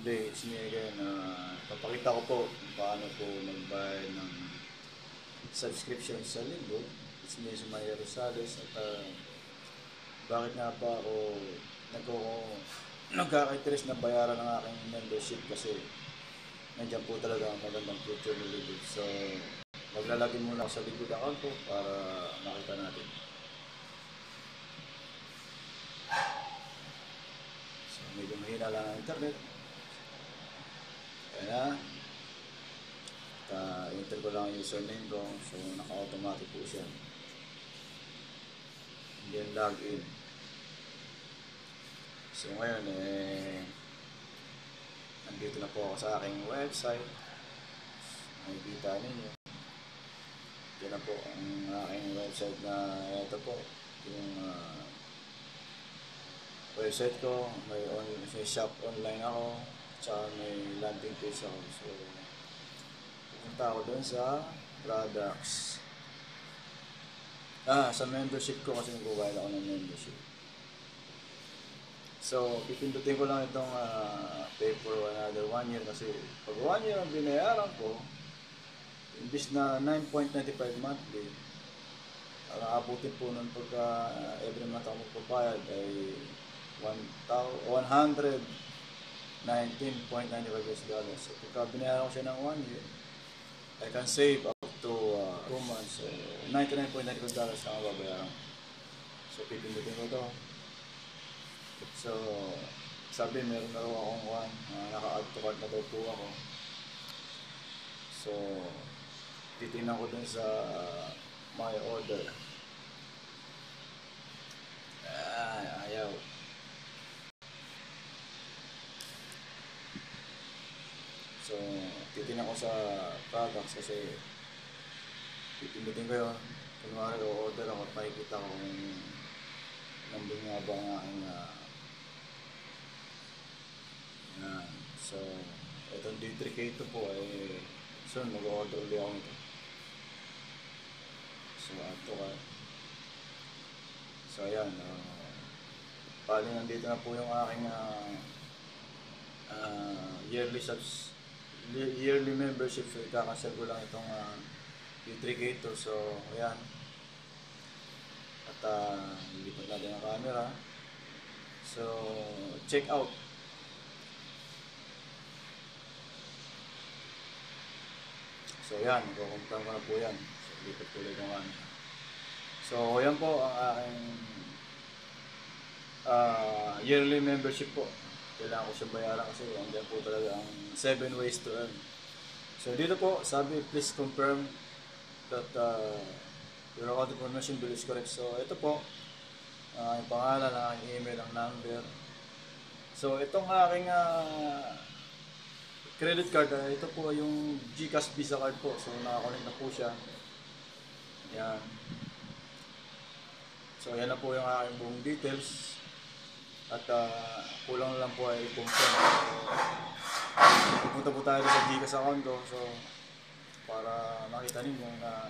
Today, it's me again. Papakita ko po kung paano po magbayad ng subscription sa linggo. It's me, Sumaya Rosales. At bakit nga pa ako nagkaka-interest na bayaran ng aking membership kasi nandiyan po talaga ang magandang future ng linggo. So, maglalagay muna ako sa linggo account ko para makita natin. So, medyo mahina lang ang internet. Ayan na. Enter ko lang yung username ko. So, naka-automatic po siya. And then, login. So, ngayon, nandito na po ako sa aking website. Nakikita ninyo. Ito na po ang aking website na ito po. Yung website ko. May shop online ako. Tsaka may landing page ako. So, pupunta ako dun sa products. Sa membership ko kasi nagbabayad ako ng membership. So, pipindutin ko lang itong pay for another 1 year kasi pag 1 year ang binayaran ko, imbis na 9.95 monthly, ang abutin po nun pagka every month ako magpabayad ay $119.95. So, pagka binayaran ko siya ng 1 year, I can save up to 2 months. So, $99.95 na ang babayaran. So, pipindutin ko ito. So, sabi meron na raw akong naka-add to cart na daw po ako. So, titingnan ko dun sa my order. Ayaw. So, titingnan ko sa products kasi pipindutin ko yun. Kunwari o-order ako at makikita ko kung nandun nga ba ang aking So, itong D3K2 po ay soon mag-order ulit ako nito. So, add to cart. So, ayan. Bali nandito na po yung aking yearly membership. So, ikakancel ko lang itong D3K2. So, ayan. At lipat natin ang camera. So, check out. So, ayan. Kukumpara ko na po yan. So, lipat ko ulit ang camera. So, ayan po ang aking yearly membership po. Kailangan ko siyang bayaran kasi andyan po talaga ang 7 ways to earn. So, dito po, sabi, please confirm that your account information bill is correct. So, ito po, yung pangalan, ang email, ang number. So, itong aking credit card, ito po yung GCash Visa card po. So, nakakonect na po siya. Yan. So, yan na po yung aking buong details. At kulang lang po ay confirm. Pupunta po tayo sa GCash account ko. So, para makita ninyo na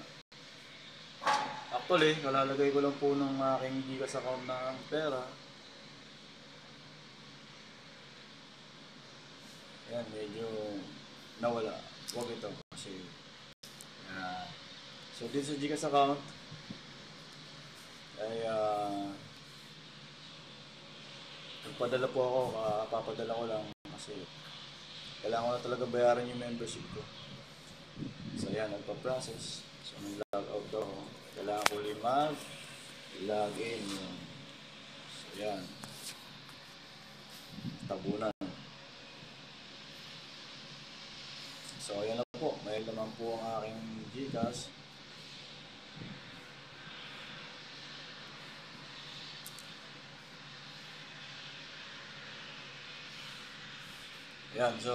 actually, kalalagay ko lang po ng aking GCash account ng pera. Ayan, medyo nawala. Huwag ito kasi so, dito sa GCash account ay nagpadala po ako, papadala ko lang kasi kailangan ko na talaga bayaran yung membership ko. So, ayan, nagpa-process. So, nag-log out ako. Kailangan ko log in. So, ayan. Tabunan. So, ayan na po. May naman po ang aking GCash. Ayan. So,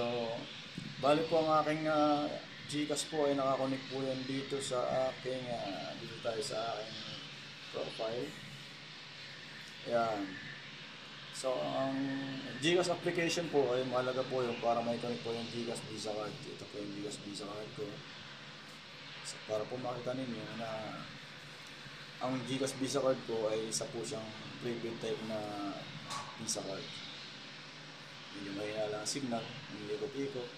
bali po ang aking GCash po ay nakakonect po yan dito sa aking dito tayo sa aking profile. Ayan. So, ang GCash application po ay mahalaga po yung para may connect po yung GCash Visa card. Ito po yung GCash Visa card ko. So, para po makita ninyo na ang GCash Visa card ko ay isa po siyang prepaid type na Visa card. Medyo mahina lang ang signal, umiikot-ikot.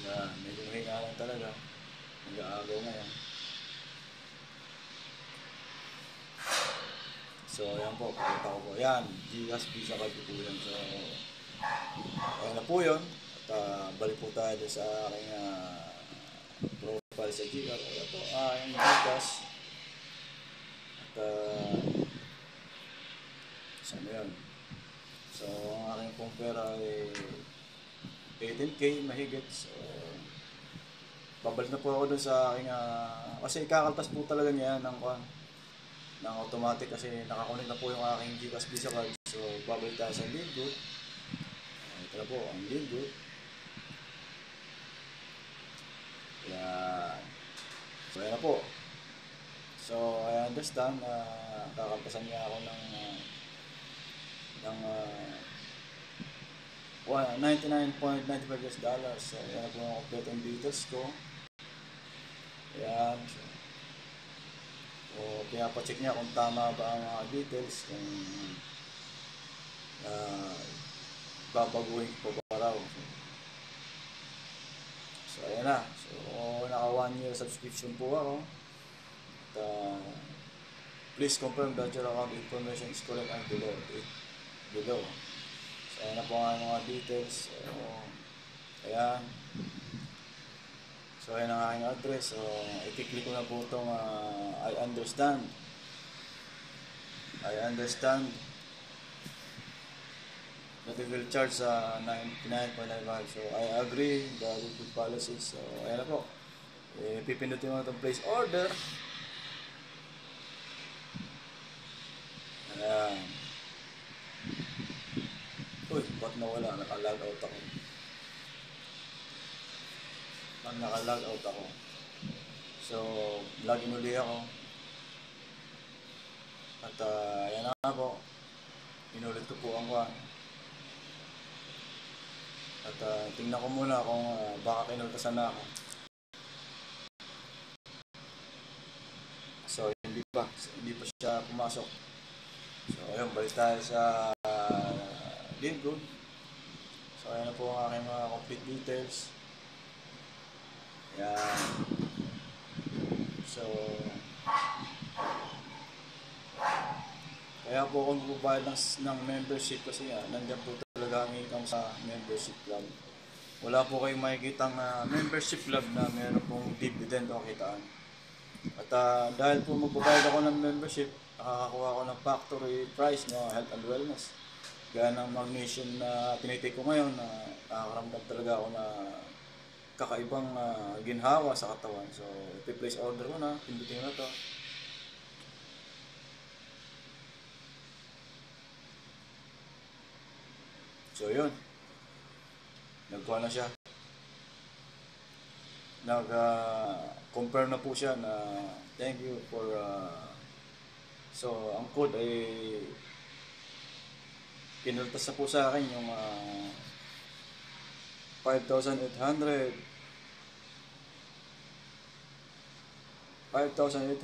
Yan, medyo mahina lang talaga. Nag-aagaw ngayon. So, ayan po, pakita ko po. Yan, GCash Visa card po yan. So, ayan na po yun. At balik po tayo sa aking profile sa GCash. Ayan po, aking GCash. At, saan yun? So, ang aking pong pera ay 18K mahigit. So, babalik na po ako dun sa aking, kasi kakaltas po talaga niya ng automatic kasi nakakunik na po yung aking GCash Visa card. So, babalik tayo sa Livegood. Ito na po, ang Livegood. Yan. So, ayan na po. So, I understand na kakaltasan niya ako ng $99.95. So, ayan na po ang complete details ko. Ayan. O pinapacheck niya kung tama ba ang mga details, kung babaguhin ko pa raw. So ayan na. So naka 1 year subscription po ako. At, please confirm that your account information is correct and below. So ayan na po ang mga details. So ayan. So, ayan ang aking address. So, i-click ko na po itong I understand that it will charge sa 99.95. So, I agree the Livegood policies. So, ayan na po. Pipindutin mo na itong place order. Ayan. Uy, ba't nawala? Naka-log out ako. Naka-log out ako. So, login uli ako. At yan na po. Inulit ko po ang kwan. At tingnan ko muna kung baka kinultasan na ako. So, hindi pa siya pumasok. So, ayun, balik tayo sa Livegood. So, ayan na po ang aking mga complete details. Yan. So, kaya po kung bubayad ng membership kasi nandiyan po talaga ang income sa membership club. Wala po kayong makikitang membership club na meron pong dividend o kitaan. At dahil po magbabayad ako ng membership, nakakakuha ako ng factory price na health and wellness. Gaya ng magnesium na tinitake ko ngayon, nakakaramdam talaga ako na kakaibang ginhawa sa katawan. So, i-place order ko na, pindutin na to. So, yun. Nagkuha na siya. Nag-compare na po siya na thank you for so, ang code ay kinultas na po sa akin yung 5,800 5,840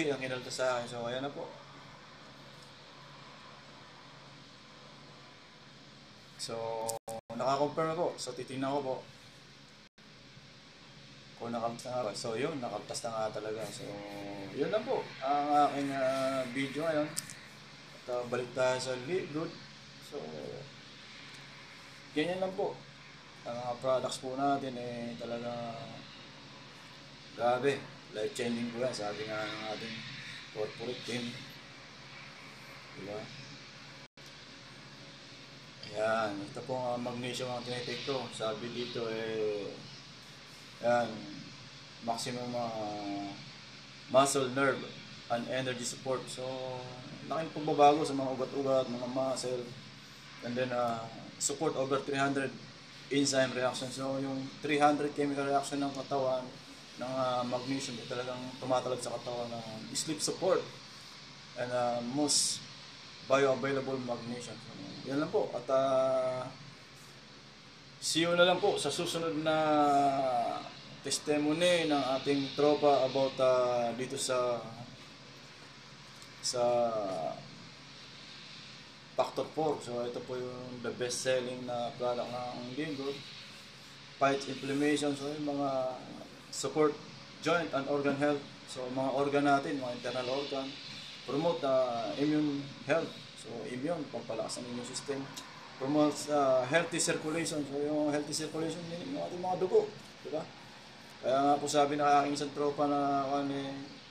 ang kinaltas sa akin. So, ayan na po. So, nakakompare na po. So, titignan ko po kung nakaltas na nga. So, yun, nakaltas na nga talaga. So, yun lang po ang aking video ngayon. At balik tayo sa Livegood. So, ganyan lang po. Ang mga products po natin talaga grabe, life-changing po yan, sabi nga ng ating corporate team. Diba? Ayan, ito po ang magnesium ang tinitake ko. Sabi dito ayan, maximum muscle, nerve, and energy support. So, laking pagbabago sa mga ugat-ugat, mga muscle. And then, support over 300 enzyme reaction. So, yung 300 chemical reaction ng katawan, ng magnesium ay talagang tumatalab sa katawan ng sleep support and most bioavailable magnesium. So, yan lang po. At see you na lang po sa susunod na testimony ng ating tropa about dito sa Factor 4. So ito po yung the best selling na product ng Linggo. Fights inflammation, so yung mga support joint and organ health. So mga organ natin, mga internal organ, promote immune health. So immune, pampalakas ng immune system. Promotes healthy circulation. So yung healthy circulation, yun yung ating mga dugo, di ba? Kaya nga po sabi ng aking isang tropa na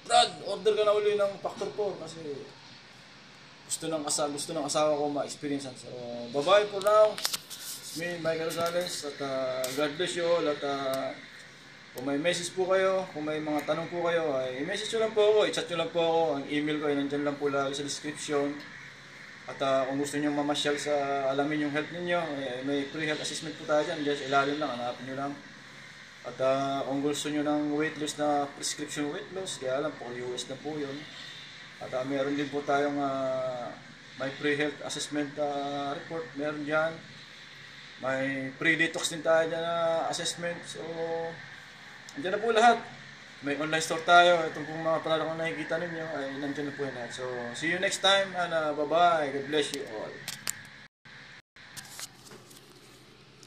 Brad, order ka na uli ng Factor 4 kasi gusto ng asawa ko ma-experience. So bye-bye for now. It's me, Michael Rosales, at God bless you all. At kung may message po kayo, kung may mga tanong po kayo, ay i-message nyo lang po ako, i-chat nyo lang po ako. Ang email ko ay nandyan lang po lagi sa description. At kung gusto nyo mamasyal sa alamin yung health ninyo, may free health assessment po tayo dyan. Just ilalim lang, hanapin nyo lang. At kung gusto nyo ng weight loss na prescription weight loss, kaya alam po, US na po yun. At meron din po tayong may free health assessment report, meron dyan. May pre-detox din tayo dyan na assessment. So, andyan na po lahat. May online store tayo. Itong pong mga product na nakikita ninyo ay nandyan na po yan lahat. So, see you next time and bye-bye. God bless you all.